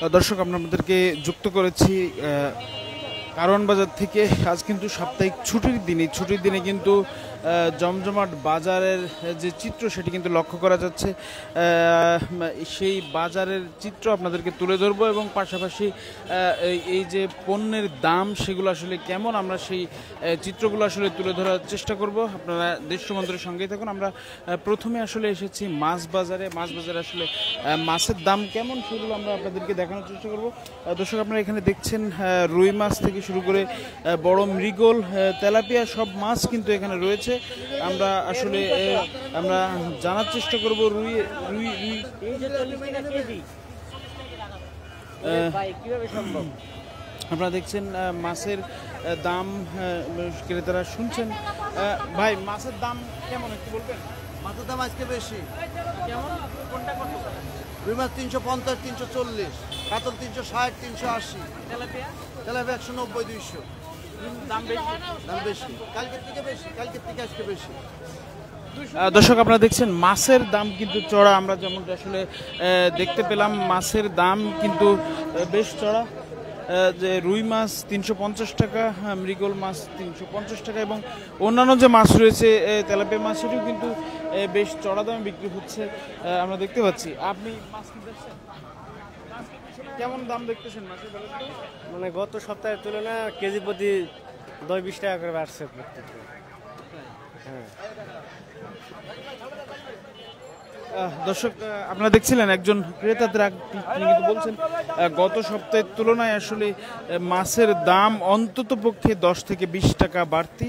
দর্শক আপনাদেরকে যুক্ত করেছি কারওয়ান বাজার থেকে। আজ কিন্তু সাপ্তাহিক ছুটির দিন, এই ছুটির দিনে কিন্তু জমজমাট বাজারের যে চিত্র সেটি কিন্তু লক্ষ্য করা যাচ্ছে। সেই বাজারের চিত্র আপনাদেরকে তুলে ধরবো এবং পাশাপাশি এই যে পণ্যের দাম সেগুলো আসলে কেমন আমরা সেই চিত্রগুলো আসলে তুলে ধরার চেষ্টা করব। আপনারা দেশমন্ত্রের সঙ্গেই থাকুন। আমরা প্রথমে আসলে এসেছি মাছ বাজারে। মাছ বাজারে আসলে মাছের দাম কেমন সেগুলো আমরা আপনাদেরকে দেখানোর চেষ্টা করব। দর্শক আপনারা এখানে দেখছেন রুই মাছ থেকে শুরু করে বড় মৃগল, তেলাপিয়া সব মাছ কিন্তু এখানে রয়েছে। আমরা আসলে আমরা জানার চেষ্টা করব রুই রুই রুই আপনারা দেখছেন মাছের দাম, ক্রেতারা শুনছেন। ভাই মাছের দাম কেমন একটু বলবেন? মাছের দাম আজকে বেশি। কেমন কোনটা কত? রুই মাছ 350, 340, কাতল 360, 380, তেলাপিয়া তেলাপিয়া 190, 200। দাম বেশি। দাম বেশি, কালকের থেকে বেশি, কালকের থেকে আজকে বেশি। দর্শক আপনারা দেখছেন মাছের দাম কিন্তু চড়া। আমরা যেমনটা আসলে দেখতে পেলাম মাছের দাম কিন্তু বেশ চড়া। যে রুই মাছ 350 টাকা, মৃগল মাছ 350 টাকা এবং অন্যান্য যে মাছ রয়েছে তেলাপিয়া মাছ সেটিও কিন্তু বেশ চড়া দামে বিক্রি হচ্ছে আমরা দেখতে পাচ্ছি। আপনি মাছ কিনতেছেন, কেমন দাম দেখতেছেন মাছের? মানে গত সপ্তাহের তুলনায় কেজি প্রতি 10-20 টাকা করে বাড়ছে। হ্যাঁ, দর্শক আপনারা দেখছিলেন একজন ক্রেতা তিনি কিন্তু বলছেন গত সপ্তাহের তুলনায় আসলে মাছের দাম অন্তত পক্ষে 10 থেকে 20 টাকা বাড়তি।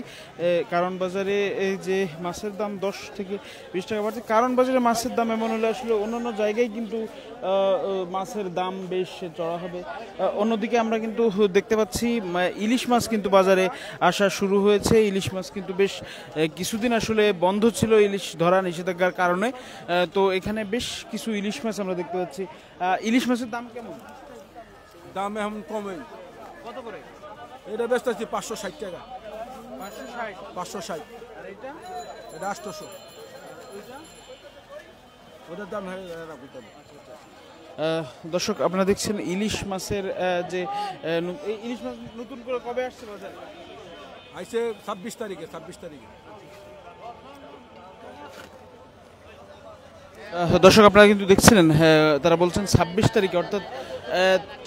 কারণ বাজারে এই যে মাছের দাম 10 থেকে 20 টাকা বাড়তি। কারণ বাজারে মাছের দাম এমন হলে আসলে অন্যান্য জায়গায় কিন্তু মাছের দাম বেশ চড়া হবে। অন্যদিকে আমরা কিন্তু দেখতে পাচ্ছি ইলিশ মাছ কিন্তু বাজারে আসা শুরু হয়েছে। ইলিশ মাছ কিন্তু বেশ কিছুদিন আসলে বন্ধ ছিল ইলিশ ধরা নিষেধাজ্ঞার কারণে। তো এখানে বেশ কিছু ইলিশ মাছ আমরা দেখতে পাচ্ছি। ইলিশ মাছের দাম কেমন? দাম এখন কমে। কত করে? এটা বেচতে আছি 560 টাকা। 560? 560। আর এটা? এটা 800। ওটার দাম দর্শক আপনারা দেখছেন ইলিশ মাছের যে ইলিশ মাছ নতুন করে কবে আসছে বাজারে? আইসে 26 তারিখে। 26 তারিখে। দর্শক আপনারা কিন্তু দেখছিলেন তারা বলছেন 26 তারিখে, অর্থাৎ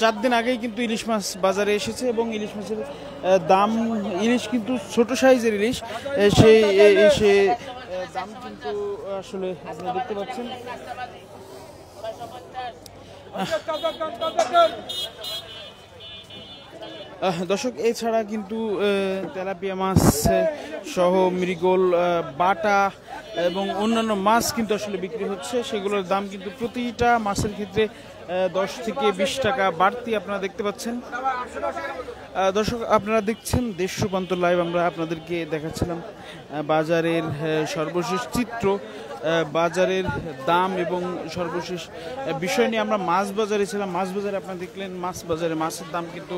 4 দিন আগেই কিন্তু ইলিশ মাছ বাজারে এসেছে এবং ইলিশ মাছের দাম, ইলিশ কিন্তু ছোট সাইজের ইলিশ, সেই দাম কিন্তু আসলে আপনারা দেখতে পাচ্ছেন। দর্শক এছাড়া কিন্তু তেলাপিয়া মাছ সহ মৃগল, বাটা এবং অন্যান্য মাছ কিন্তু আসলে বিক্রি হচ্ছে। সেগুলোর দাম কিন্তু প্রতিটা মাছের ক্ষেত্রে 10 থেকে 20 টাকা বাড়তি আপনারা দেখতে পাচ্ছেন। দর্শক আপনারা দেখছেন দেশ রূপান্তর লাইভ। আমরা আপনাদেরকে দেখাচ্ছিলাম বাজারের সর্বশেষ চিত্র, বাজারের দাম এবং সর্বশেষ বিষয় নিয়ে। আমরা মাছ বাজারে ছিলাম। মাছ বাজারে আপনারা দেখলেন মাছ বাজারে মাছের দাম কিন্তু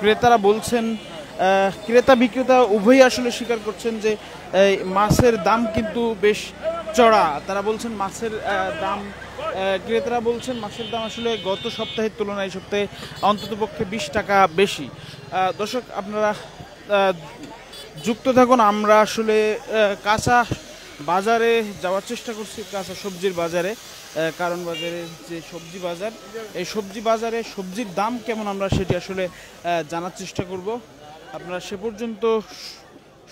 ক্রেতারা বলছেন, ক্রেতা বিক্রেতা উভয়ই আসলে স্বীকার করছেন যে মাছের দাম কিন্তু বেশ চড়া। তারা বলছেন মাছের দাম, ক্রেতারা বলছেন মাছের দাম আসলে গত সপ্তাহের তুলনায় এই সপ্তাহে অন্ততপক্ষে 20 টাকা বেশি। দর্শক আপনারা যুক্ত থাকুন। আমরা আসলে কাঁচা বাজারে যাওয়ার চেষ্টা করছি, কাঁচা সবজির বাজারে। কারণ বাজারে যে সবজি বাজার, এই সবজি বাজারে সবজির দাম কেমন আমরা সেটি আসলে জানার চেষ্টা করব। আপনারা সে পর্যন্ত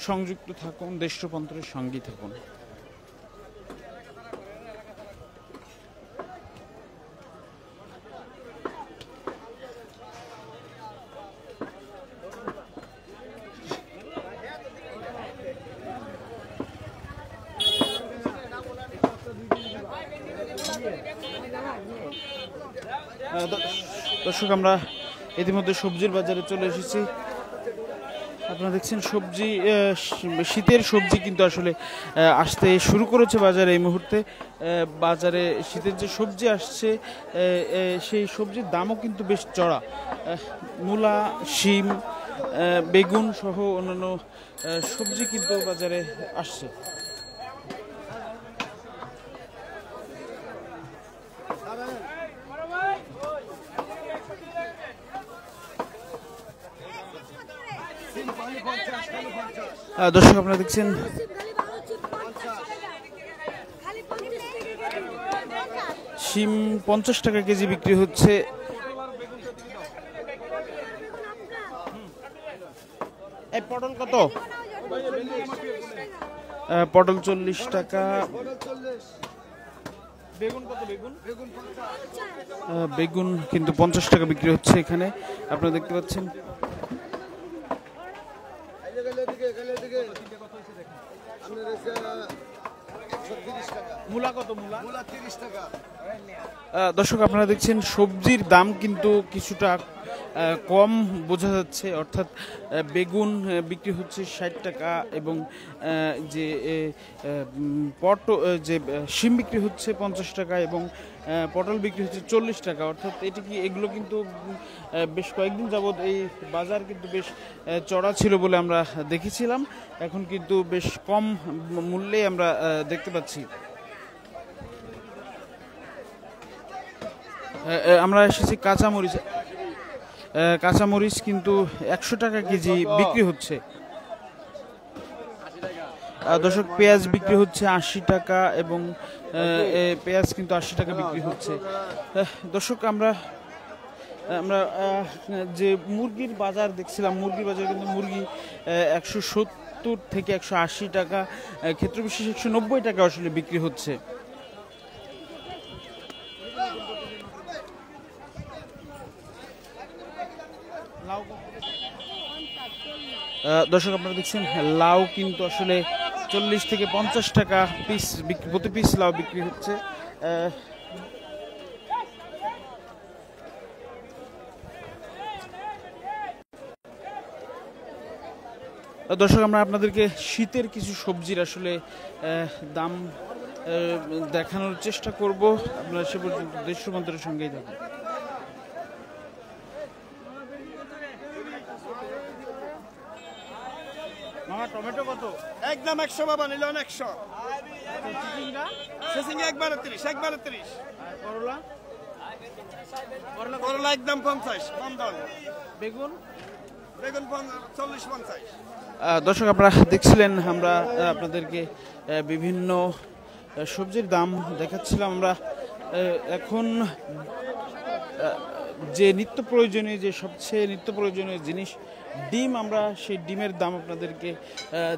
সংযুক্ত থাকুন, দেশ রূপান্তরের সঙ্গী থাকুন। দর্শক আমরা ইতিমধ্যে সবজির বাজারে চলে এসেছি। আপনারা দেখছেন সবজি, শীতের সবজি কিন্তু আসলে আসতে শুরু করেছে বাজারে এই মুহূর্তে। বাজারে শীতের যে সবজি আসছে সেই সবজির দামও কিন্তু বেশ চড়া। মূলা, শিম, বেগুন সহ অন্যান্য সবজি কিন্তু বাজারে আসছে। দর্শক আপনারা দেখছেন শিম 50 টাকা কেজি বিক্রি হচ্ছে। এই পটল কত? পটল 40 টাকা। বেগুন কত? বেগুন কিন্তু 50 টাকা বিক্রি হচ্ছে এখানে, আপনারা দেখতে পাচ্ছেন। মূলা কত? মূলা 30 টাকা। দর্শক আপনারা দেখছেন সবজির দাম কিন্তু কিছুটা কম বোঝা যাচ্ছে, অর্থাৎ বেগুন বিক্রি হচ্ছে 60 টাকা এবং যে শিম বিক্রি হচ্ছে 50 টাকা এবং পটল বিক্রি হচ্ছে 40 টাকা। অর্থাৎ এগুলো কিন্তু বেশ কয়েকদিন যাবৎ এই বাজার কিন্তু বেশ চড়া ছিল বলে আমরা দেখেছিলাম, এখন কিন্তু বেশ কম মূল্যে আমরা দেখতে পাচ্ছি। আমরা এসেছি কাঁচামরিচ কিন্তু 100 টাকা কেজি বিক্রি হচ্ছে। দর্শক পেঁয়াজ বিক্রি হচ্ছে 80 টাকা এবং পেঁয়াজ কিন্তু 80 টাকা বিক্রি হচ্ছে। দর্শক আমরা যে মুরগির বাজার দেখছিলাম, মুরগির বাজার কিন্তু মুরগি 170 থেকে 180 টাকা, ক্ষেত্রবিশেষ 190 টাকা আসলে বিক্রি হচ্ছে। দর্শক আপনারা দেখছেন লাউ কিন্তু আসলে 40 থেকে 50 টাকা পিস, প্রতি পিস লাউ বিক্রি হচ্ছে। দর্শক আমরা আপনাদেরকে শীতের কিছু সবজির আসলে দাম দেখানোর চেষ্টা করব, আপনারা সে পর্যন্ত দেশ রূপান্তরের সঙ্গেই থাকুন। মামা টমেটো কত? একদম 100 বাবা, নিলেন 100। সেসিং একবারে 30। করলা করলা একদম 50 কম দাম। বেগুন 40-50। দর্শক আপনারা দেখছিলেন আমরা আপনাদেরকে বিভিন্ন সবজির দাম দেখাচ্ছিলাম। আমরা এখন যে সবচেয়ে নিত্য প্রয়োজনীয় জিনিস ডিম, আমরা সেই ডিমের দাম আপনাদেরকে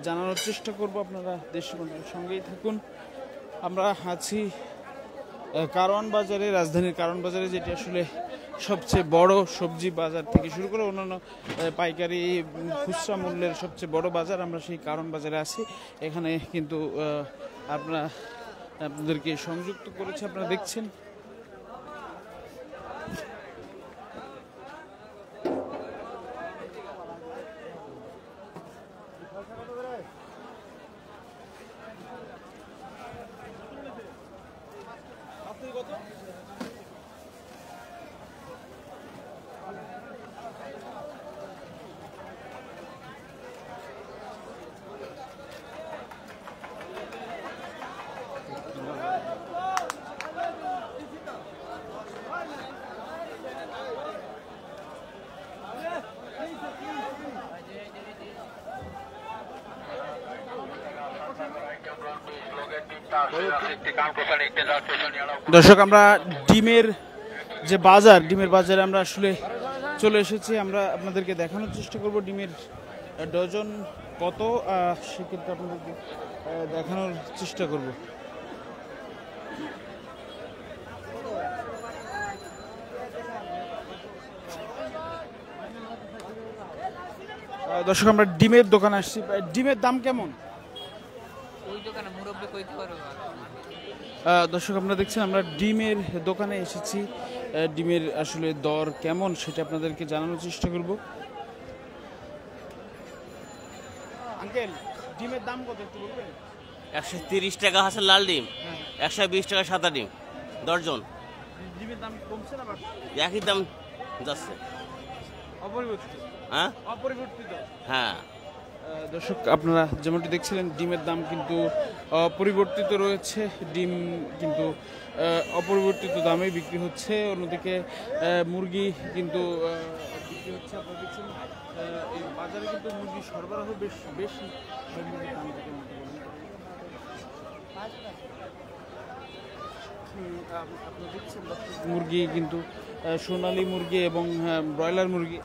জানানোর চেষ্টা করব, আপনারা দেশবন্ধুর সঙ্গেই থাকুন। আমরা আছি কারওয়ান বাজারে, রাজধানীর কারওয়ান বাজারে, যেটি আসলে সবচেয়ে বড় সবজি বাজার থেকে শুরু করে অন্যান্য পাইকারি খুচরা মূল্যের সবচেয়ে বড় বাজার। আমরা সেই কারওয়ান বাজারে আছি। এখানে কিন্তু আপনাদেরকে সংযুক্ত করেছে, আপনারা দেখছেন। দর্শক আমরা ডিমের বাজারে আমরা আসলে চলে এসেছি। আমরা আপনাদেরকে দেখানোর চেষ্টা করব ডিমের ডজন কত, সেক্ষেত্রে আপনাদেরকে দেখানোর চেষ্টা করব। দর্শক আমরা ডিমের দোকানে আসছি। ডিমের দাম কেমন? দর্শক আপনারা দেখছেন আমরা ডিমের দোকানে এসেছি। ডিমের আসলে দর কেমন সেটা আপনাদেরকে জানানোর চেষ্টা করব। আঙ্কেল, ডিমের দাম কত একটু বলবেন? 130 টাকা আছে লাল ডিম, 120 টাকা সাদা ডিম দর্জন। ডিমের দাম কমছে না বাড়ছে? একই দাম যাচ্ছে। অপরিবর্তিত? হ্যাঁ, অপরিবর্তিত। হ্যাঁ। দর্শক আপনারা যেমনটি দেখছিলেন ডিমের দাম কিন্তু অপরিবর্তিত রয়েছে, ডিম কিন্তু অপরিবর্তিত দামে বিক্রি হচ্ছে। অন্যদিকে মুরগি কিন্তু বিক্রি হচ্ছে। আপনারা দেখছেন এই বাজারে কিন্তু মুরগি সরবরাহ বেশ বেশি। মুরগির দাম থেকে আমাকে বলুন। আপনি দেখছেন মুরগি কিন্তু সোনালী মুরগি এবং ব্রয়লার মুরগি।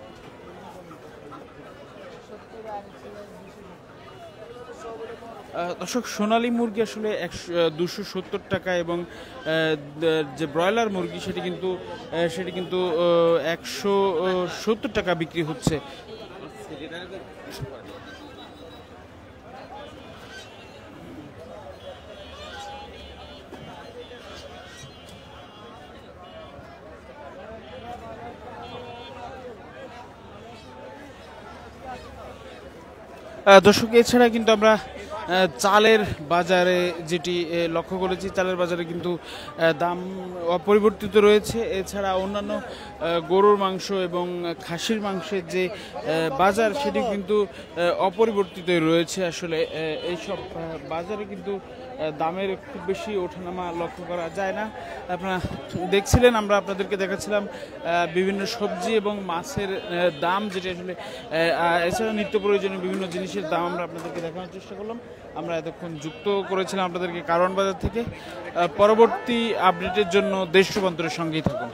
দর্শক, সোনালী মুরগি আসলে 270 টাকা এবং যে ব্রয়লার মুরগি সেটি কিন্তু 170 টাকা বিক্রি হচ্ছে। দর্শক, এছাড়া কিন্তু আমরা চালের বাজারে যেটি লক্ষ্য করেছি, চালের বাজারে কিন্তু দাম অপরিবর্তিত রয়েছে। এছাড়া অন্যান্য গরুর মাংস এবং খাসির মাংসের যে বাজার সেটি কিন্তু অপরিবর্তিত রয়েছে। আসলে এইসব বাজারে কিন্তু দামের খুব বেশি ওঠানামা লক্ষ্য করা যায় না। আপনারা দেখছিলেন, আমরা আপনাদেরকে দেখাচ্ছিলাম বিভিন্ন সবজি এবং মাছের দাম, যেটা আসলে এছাড়া নিত্য প্রয়োজনীয় বিভিন্ন জিনিসের দাম আমরা আপনাদেরকে দেখানোর চেষ্টা করলাম। আমরা এতক্ষণ যুক্ত করেছিলাম আপনাদেরকে কারওয়ান বাজার থেকে। পরবর্তী আপডেটের জন্য দেশ রূপান্তরের সঙ্গেই থাকুন।